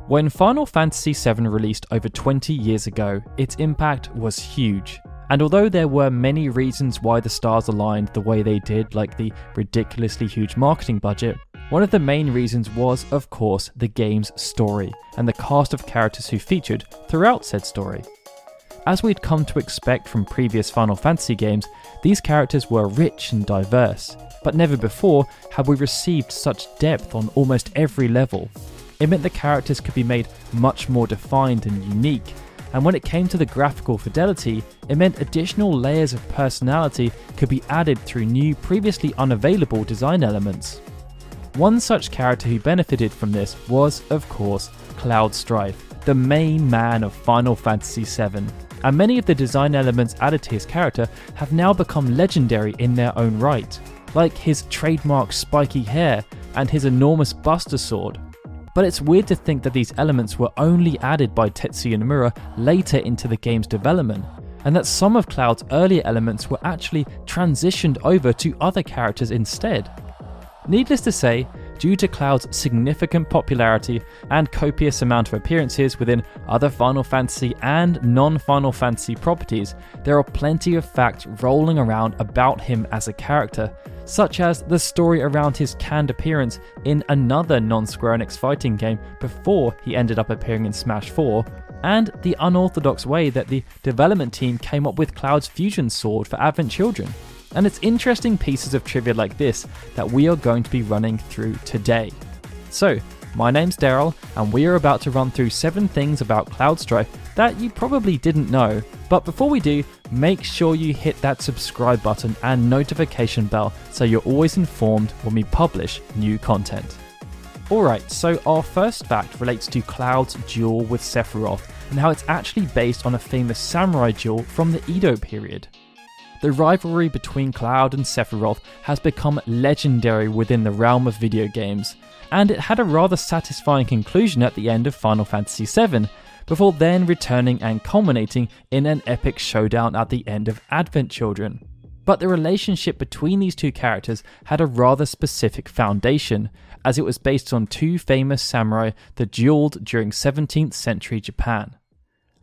When Final Fantasy VII released over 20 years ago, its impact was huge. And although there were many reasons why the stars aligned the way they did, like the ridiculously huge marketing budget, one of the main reasons was, of course, the game's story, and the cast of characters who featured throughout said story. As we'd come to expect from previous Final Fantasy games, these characters were rich and diverse, but never before had we received such depth on almost every level. It meant the characters could be made much more defined and unique, and when it came to the graphical fidelity, it meant additional layers of personality could be added through new, previously unavailable design elements. One such character who benefited from this was, of course, Cloud Strife, the main man of Final Fantasy VII, and many of the design elements added to his character have now become legendary in their own right, like his trademark spiky hair and his enormous Buster Sword. But it's weird to think that these elements were only added by Tetsuya Nomura later into the game's development, and that some of Cloud's earlier elements were actually transitioned over to other characters instead. Needless to say, due to Cloud's significant popularity and copious amount of appearances within other Final Fantasy and non-Final Fantasy properties, there are plenty of facts rolling around about him as a character, such as the story around his canned appearance in another non-Square Enix fighting game before he ended up appearing in Smash 4, and the unorthodox way that the development team came up with Cloud's fusion sword for Advent Children. And it's interesting pieces of trivia like this that we are going to be running through today. So, my name's Daryl, and we are about to run through 7 things about Cloud Strife that you probably didn't know. But before we do, make sure you hit that subscribe button and notification bell so you're always informed when we publish new content. Alright, so our first fact relates to Cloud's duel with Sephiroth and how it's actually based on a famous samurai duel from the Edo period. The rivalry between Cloud and Sephiroth has become legendary within the realm of video games, and it had a rather satisfying conclusion at the end of Final Fantasy VII, before then returning and culminating in an epic showdown at the end of Advent Children. But the relationship between these two characters had a rather specific foundation, as it was based on 2 famous samurai that dueled during 17th century Japan.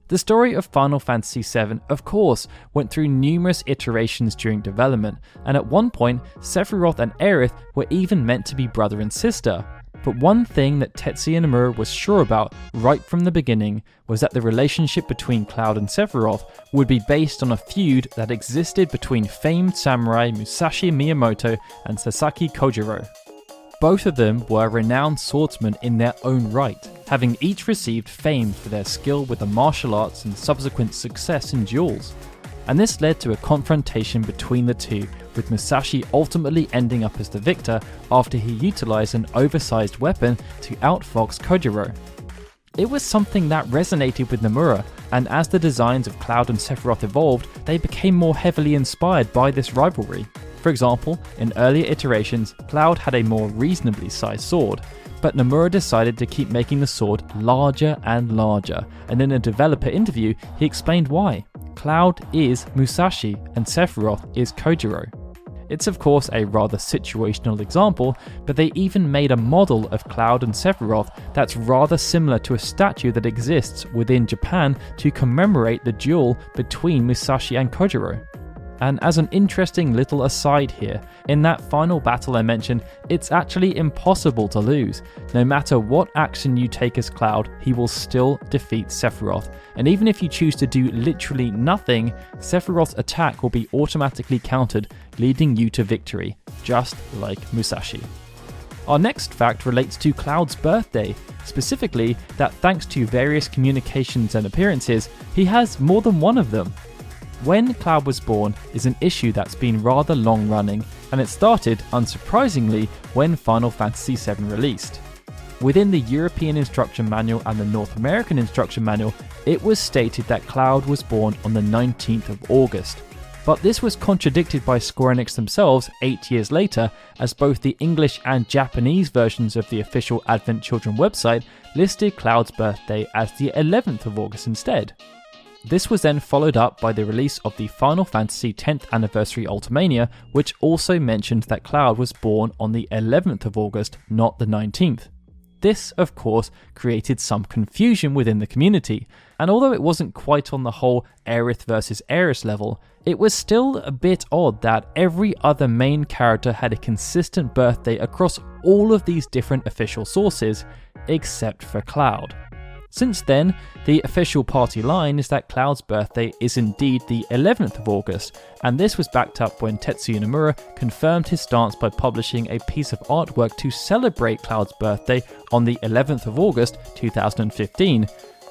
The story of Final Fantasy VII, of course, went through numerous iterations during development, and at one point, Sephiroth and Aerith were even meant to be brother and sister. But one thing that Tetsuya Nomura was sure about right from the beginning was that the relationship between Cloud and Sephiroth would be based on a feud that existed between famed samurai Musashi Miyamoto and Sasaki Kojiro. Both of them were renowned swordsmen in their own right, having each received fame for their skill with the martial arts and subsequent success in duels. And this led to a confrontation between the two, with Musashi ultimately ending up as the victor after he utilized an oversized weapon to outfox Kojiro. It was something that resonated with Nomura, and as the designs of Cloud and Sephiroth evolved, they became more heavily inspired by this rivalry. For example, in earlier iterations, Cloud had a more reasonably sized sword, but Nomura decided to keep making the sword larger and larger, and in a developer interview, he explained why. Cloud is Musashi and Sephiroth is Kojiro. It's of course a rather situational example, but they even made a model of Cloud and Sephiroth that's rather similar to a statue that exists within Japan to commemorate the duel between Musashi and Kojiro. And as an interesting little aside here, in that final battle I mentioned, it's actually impossible to lose. No matter what action you take as Cloud, he will still defeat Sephiroth. And even if you choose to do literally nothing, Sephiroth's attack will be automatically countered, leading you to victory, just like Musashi. Our next fact relates to Cloud's birthday, specifically that thanks to various communications and appearances, he has more than one of them. When Cloud was born is an issue that's been rather long running, and it started, unsurprisingly, when Final Fantasy VII released. Within the European Instruction Manual and the North American Instruction Manual, it was stated that Cloud was born on the 19th of August. But this was contradicted by Square Enix themselves 8 years later, as both the English and Japanese versions of the official Advent Children website listed Cloud's birthday as the 11th of August instead. This was then followed up by the release of the Final Fantasy 10th Anniversary Ultimania, which also mentioned that Cloud was born on the 11th of August, not the 19th. This, of course, created some confusion within the community, and although it wasn't quite on the whole Aerith versus Aeris level, it was still a bit odd that every other main character had a consistent birthday across all of these different official sources, except for Cloud. Since then, the official party line is that Cloud's birthday is indeed the 11th of August, and this was backed up when Tetsuya Nomura confirmed his stance by publishing a piece of artwork to celebrate Cloud's birthday on the 11th of August 2015.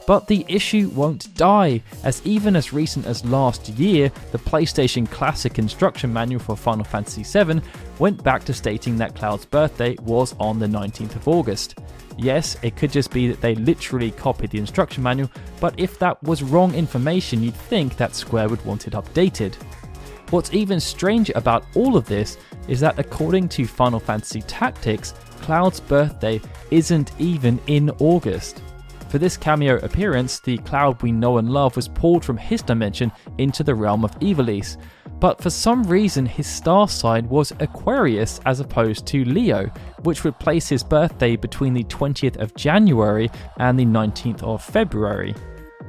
But the issue won't die, as even as recent as last year, the PlayStation Classic instruction manual for Final Fantasy VII went back to stating that Cloud's birthday was on the 19th of August. Yes, it could just be that they literally copied the instruction manual, but if that was wrong information, you'd think that Square would want it updated. What's even stranger about all of this is that according to Final Fantasy Tactics, Cloud's birthday isn't even in August. For this cameo appearance, the Cloud we know and love was pulled from his dimension into the realm of Ivalice, but for some reason his star sign was Aquarius as opposed to Leo, which would place his birthday between the 20th of January and the 19th of February.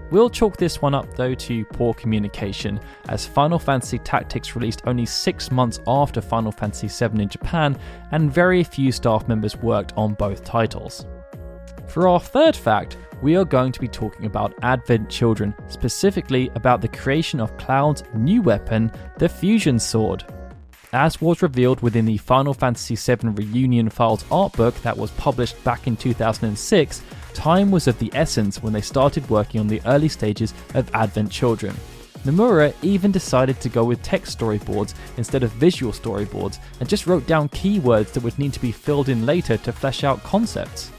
We'll chalk this one up though to poor communication, as Final Fantasy Tactics released only 6 months after Final Fantasy VII in Japan, and very few staff members worked on both titles. For our third fact, we are going to be talking about Advent Children, specifically about the creation of Cloud's new weapon, the Fusion Sword. As was revealed within the Final Fantasy VII Reunion Files art book that was published back in 2006, time was of the essence when they started working on the early stages of Advent Children. Nomura even decided to go with text storyboards instead of visual storyboards, and just wrote down keywords that would need to be filled in later to flesh out concepts.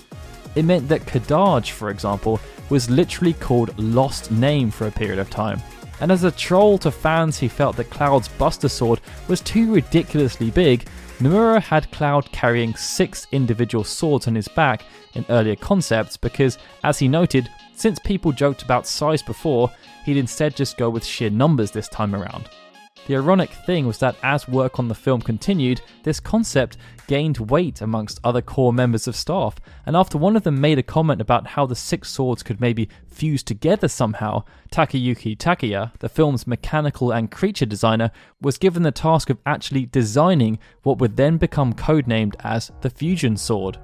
It meant that Kadaj, for example, was literally called Lost Name for a period of time. And as a troll to fans who felt that Cloud's Buster Sword was too ridiculously big, Nomura had Cloud carrying 6 individual swords on his back in earlier concepts because, as he noted, since people joked about size before, he'd instead just go with sheer numbers this time around. The ironic thing was that as work on the film continued, this concept gained weight amongst other core members of staff, and after one of them made a comment about how the 6 swords could maybe fuse together somehow, Takayuki Takeya, the film's mechanical and creature designer, was given the task of actually designing what would then become codenamed as the Fusion Sword.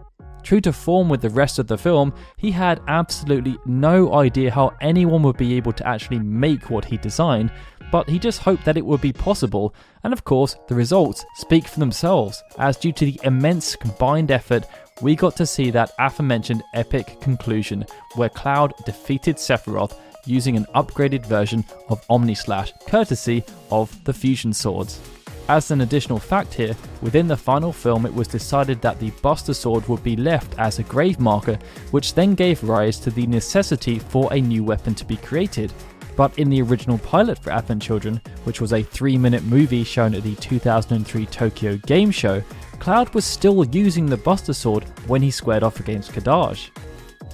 True to form with the rest of the film, he had absolutely no idea how anyone would be able to actually make what he designed, but he just hoped that it would be possible, and of course the results speak for themselves, as due to the immense combined effort, we got to see that aforementioned epic conclusion where Cloud defeated Sephiroth using an upgraded version of Omnislash, courtesy of the Fusion Swords. As an additional fact here, within the final film it was decided that the Buster Sword would be left as a grave marker, which then gave rise to the necessity for a new weapon to be created. But in the original pilot for Advent Children, which was a 3-minute movie shown at the 2003 Tokyo Game Show, Cloud was still using the Buster Sword when he squared off against Kadaj.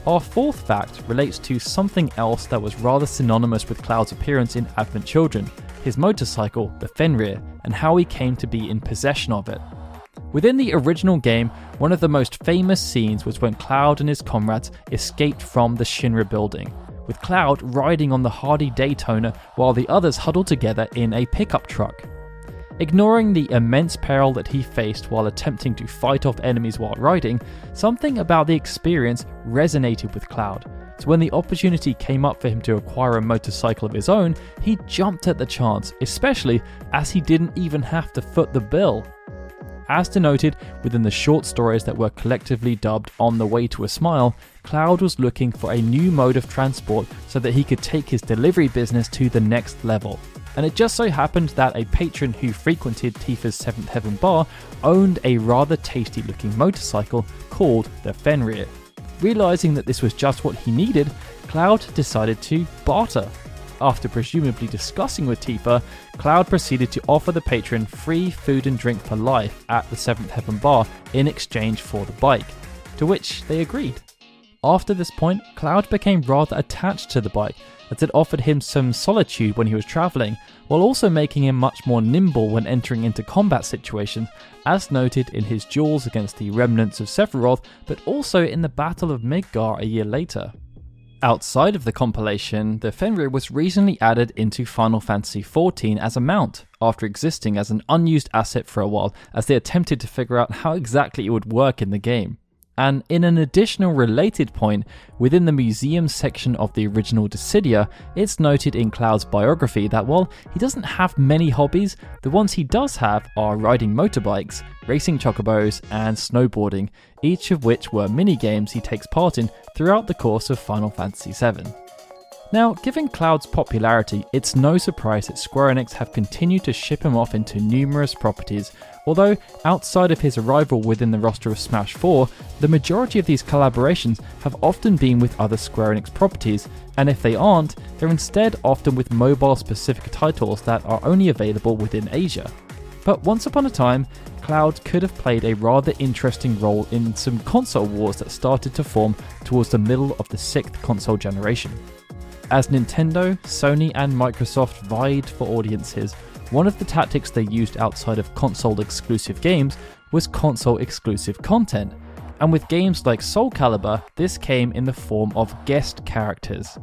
Our fourth fact relates to something else that was rather synonymous with Cloud's appearance in Advent Children, his motorcycle, the Fenrir, and how he came to be in possession of it. Within the original game, one of the most famous scenes was when Cloud and his comrades escaped from the Shinra building, with Cloud riding on the hardy Daytona while the others huddled together in a pickup truck. Ignoring the immense peril that he faced while attempting to fight off enemies while riding, something about the experience resonated with Cloud. So when the opportunity came up for him to acquire a motorcycle of his own, he jumped at the chance, especially as he didn't even have to foot the bill. As denoted within the short stories that were collectively dubbed On the Way to a Smile, Cloud was looking for a new mode of transport so that he could take his delivery business to the next level. And it just so happened that a patron who frequented Tifa's 7th Heaven bar owned a rather tasty looking motorcycle called the Fenrir. Realizing that this was just what he needed, Cloud decided to barter. After presumably discussing with Tifa, Cloud proceeded to offer the patron free food and drink for life at the 7th Heaven bar in exchange for the bike, to which they agreed. After this point, Cloud became rather attached to the bike, as it offered him some solitude when he was travelling, while also making him much more nimble when entering into combat situations, as noted in his duels against the remnants of Sephiroth, but also in the Battle of Midgar a year later. Outside of the compilation, the Fenrir was recently added into Final Fantasy XIV as a mount, after existing as an unused asset for a while as they attempted to figure out how exactly it would work in the game. And in an additional related point, within the museum section of the original Dissidia, it's noted in Cloud's biography that while he doesn't have many hobbies, the ones he does have are riding motorbikes, racing chocobos, and snowboarding, each of which were mini-games he takes part in throughout the course of Final Fantasy VII. Now, given Cloud's popularity, it's no surprise that Square Enix have continued to ship him off into numerous properties, although outside of his arrival within the roster of Smash 4, the majority of these collaborations have often been with other Square Enix properties, and if they aren't, they're instead often with mobile-specific titles that are only available within Asia. But once upon a time, Cloud could have played a rather interesting role in some console wars that started to form towards the middle of the 6th console generation. As Nintendo, Sony and Microsoft vied for audiences, one of the tactics they used outside of console-exclusive games was console-exclusive content, and with games like Soul Calibur, this came in the form of guest characters.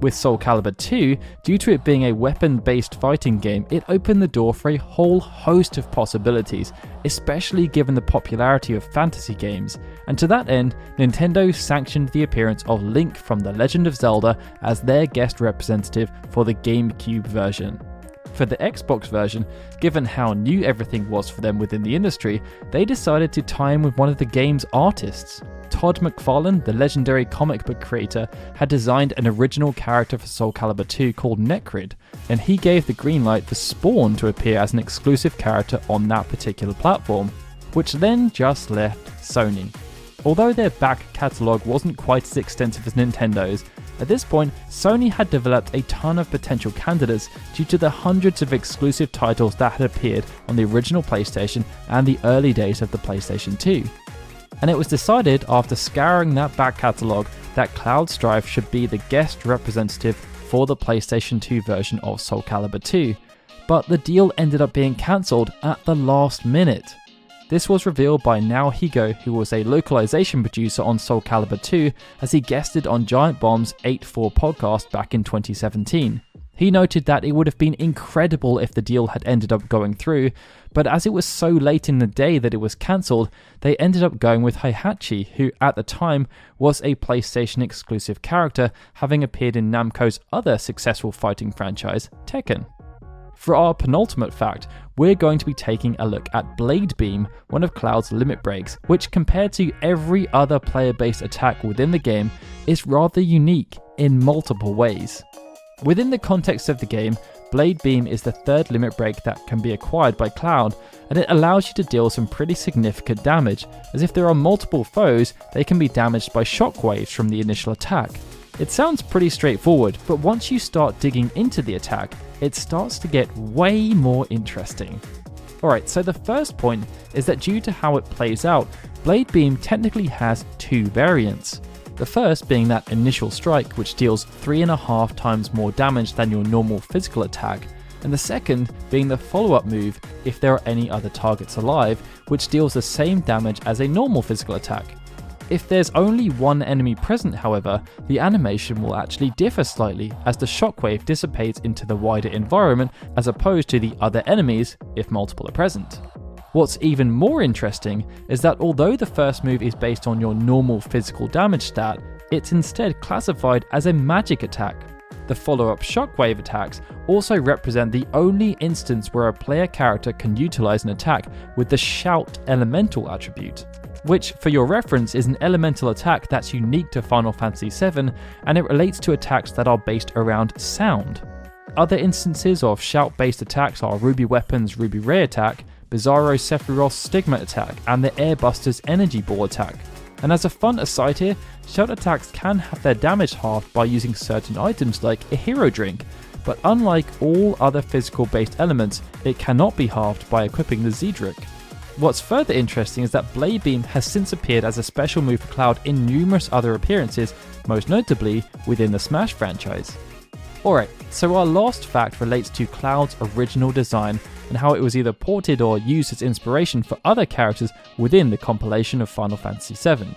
With Soul Calibur 2, due to it being a weapon-based fighting game, it opened the door for a whole host of possibilities, especially given the popularity of fantasy games, and to that end, Nintendo sanctioned the appearance of Link from The Legend of Zelda as their guest representative for the GameCube version. For the Xbox version, given how new everything was for them within the industry, they decided to tie in with one of the game's artists. Todd McFarlane, the legendary comic book creator, had designed an original character for Soul Calibur 2 called Necrid, and he gave the green light for Spawn to appear as an exclusive character on that particular platform, which then just left Sony. Although their back catalogue wasn't quite as extensive as Nintendo's, at this point, Sony had developed a ton of potential candidates due to the hundreds of exclusive titles that had appeared on the original PlayStation and the early days of the PlayStation 2. And it was decided after scouring that back catalogue that Cloud Strife should be the guest representative for the PlayStation 2 version of Soul Calibur 2, but the deal ended up being cancelled at the last minute. This was revealed by Naohiko, who was a localization producer on Soul Calibur 2, as he guested on Giant Bomb's 8-4 podcast back in 2017. He noted that it would have been incredible if the deal had ended up going through, but as it was so late in the day that it was cancelled, they ended up going with Heihachi, who at the time was a PlayStation exclusive character, having appeared in Namco's other successful fighting franchise, Tekken. For our penultimate fact, we're going to be taking a look at Blade Beam, one of Cloud's limit breaks, which compared to every other player-based attack within the game, is rather unique in multiple ways. Within the context of the game, Blade Beam is the third limit break that can be acquired by Cloud, and it allows you to deal some pretty significant damage, as if there are multiple foes, they can be damaged by shockwaves from the initial attack. It sounds pretty straightforward, but once you start digging into the attack, it starts to get way more interesting. Alright, so the first point is that due to how it plays out, Blade Beam technically has two variants. The first being that initial strike, which deals 3.5 times more damage than your normal physical attack, and the second being the follow-up move if there are any other targets alive, which deals the same damage as a normal physical attack. If there's only one enemy present, however, the animation will actually differ slightly as the shockwave dissipates into the wider environment as opposed to the other enemies if multiple are present. What's even more interesting is that although the first move is based on your normal physical damage stat, it's instead classified as a magic attack. The follow-up shockwave attacks also represent the only instance where a player character can utilize an attack with the Shout Elemental attribute, which for your reference is an elemental attack that's unique to Final Fantasy VII, and it relates to attacks that are based around sound. Other instances of shout-based attacks are Ruby Weapon's Ruby Ray attack, Bizarro Sephiroth's Stigma attack, and the Airbuster's Energy Ball attack. And as a fun aside here, shout attacks can have their damage halved by using certain items like a hero drink, but unlike all other physical based elements, it cannot be halved by equipping the Zedric. What's further interesting is that Blade Beam has since appeared as a special move for Cloud in numerous other appearances, most notably within the Smash franchise. Alright, so our last fact relates to Cloud's original design and how it was either ported or used as inspiration for other characters within the compilation of Final Fantasy VII.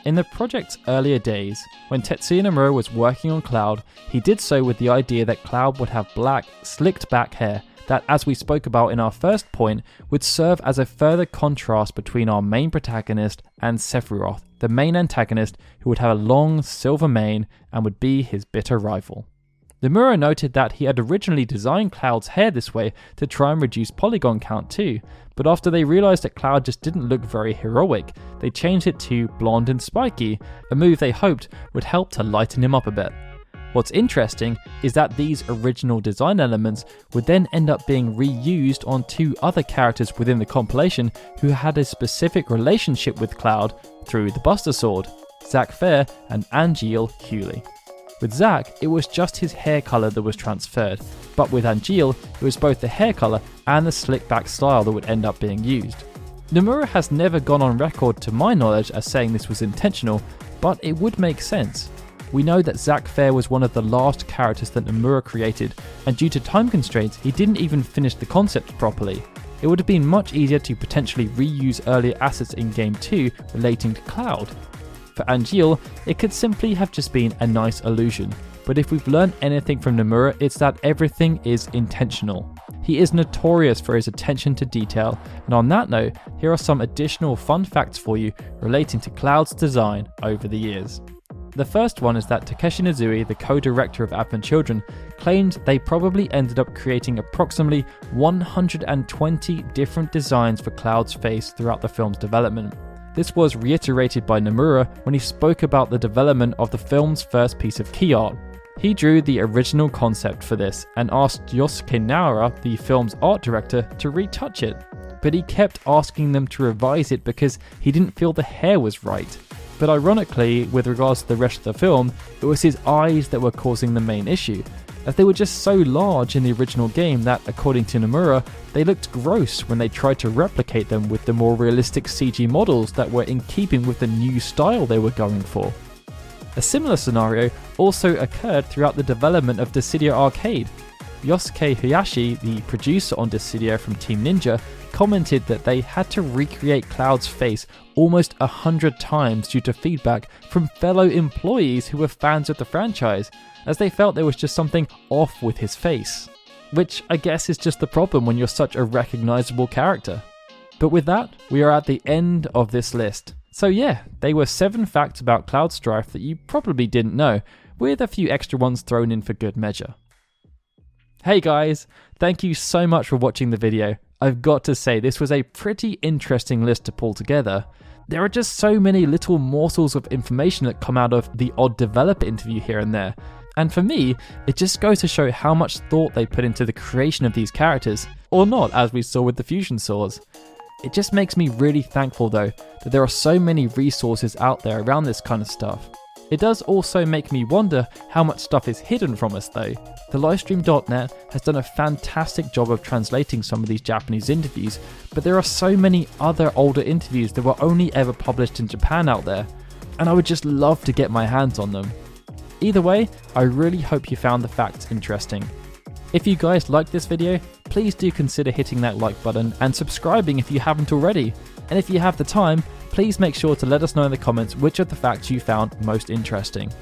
In the project's earlier days, when Tetsuya Nomura was working on Cloud, he did so with the idea that Cloud would have black, slicked back hair that, as we spoke about in our first point, would serve as a further contrast between our main protagonist and Sephiroth, the main antagonist who would have a long silver mane and would be his bitter rival. Nomura noted that he had originally designed Cloud's hair this way to try and reduce polygon count too, but after they realised that Cloud just didn't look very heroic, they changed it to blonde and spiky, a move they hoped would help to lighten him up a bit. What's interesting is that these original design elements would then end up being reused on two other characters within the compilation who had a specific relationship with Cloud through the Buster Sword, Zack Fair and Angeal Hewley. With Zack, it was just his hair colour that was transferred, but with Angeal, it was both the hair colour and the slick back style that would end up being used. Nomura has never gone on record to my knowledge as saying this was intentional, but it would make sense. We know that Zack Fair was one of the last characters that Nomura created, and due to time constraints, he didn't even finish the concept properly. It would have been much easier to potentially reuse earlier assets in Game 2 relating to Cloud. For Angeal, it could simply have just been a nice illusion, but if we've learned anything from Nomura, it's that everything is intentional. He is notorious for his attention to detail, and on that note, here are some additional fun facts for you relating to Cloud's design over the years. The first one is that Takeshi Nozui, the co-director of Advent Children, claimed they probably ended up creating approximately 120 different designs for Cloud's face throughout the film's development. This was reiterated by Nomura when he spoke about the development of the film's first piece of key art. He drew the original concept for this and asked Yosuke Naora, the film's art director, to retouch it, but he kept asking them to revise it because he didn't feel the hair was right. But ironically, with regards to the rest of the film, it was his eyes that were causing the main issue, as they were just so large in the original game that, according to Nomura, they looked gross when they tried to replicate them with the more realistic CG models that were in keeping with the new style they were going for. A similar scenario also occurred throughout the development of Dissidia Arcade. Yosuke Hayashi, the producer on Dissidia from Team Ninja, commented that they had to recreate Cloud's face almost 100 times due to feedback from fellow employees who were fans of the franchise, as they felt there was just something off with his face. Which I guess is just the problem when you're such a recognizable character. But with that, we are at the end of this list. So yeah, they were 7 facts about Cloud Strife that you probably didn't know, with a few extra ones thrown in for good measure. Hey guys, thank you so much for watching the video. I've got to say, this was a pretty interesting list to pull together. There are just so many little morsels of information that come out of the odd developer interview here and there. And for me, it just goes to show how much thought they put into the creation of these characters, or not, as we saw with the fusion swords. It just makes me really thankful though, that there are so many resources out there around this kind of stuff. It does also make me wonder how much stuff is hidden from us though. The livestream.net has done a fantastic job of translating some of these Japanese interviews, but there are so many other older interviews that were only ever published in Japan out there, and I would just love to get my hands on them. Either way, I really hope you found the facts interesting. If you guys liked this video, please do consider hitting that like button and subscribing if you haven't already. And if you have the time, please make sure to let us know in the comments which of the facts you found most interesting.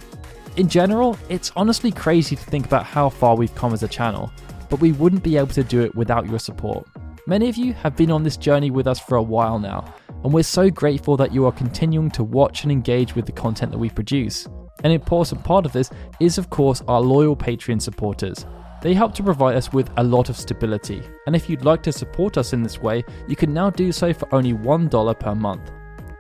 In general, it's honestly crazy to think about how far we've come as a channel, but we wouldn't be able to do it without your support. Many of you have been on this journey with us for a while now, and we're so grateful that you are continuing to watch and engage with the content that we produce. An important part of this is, of course, our loyal Patreon supporters. They help to provide us with a lot of stability, and if you'd like to support us in this way, you can now do so for only $1 per month.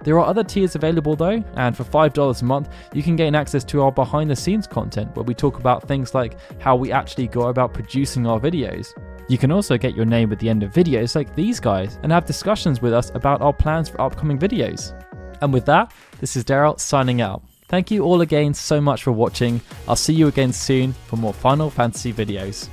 There are other tiers available though, and for $5 a month, you can gain access to our behind the scenes content where we talk about things like how we actually go about producing our videos. You can also get your name at the end of videos like these guys and have discussions with us about our plans for upcoming videos. And with that, this is Daryl signing out. Thank you all again so much for watching. I'll see you again soon for more Final Fantasy videos.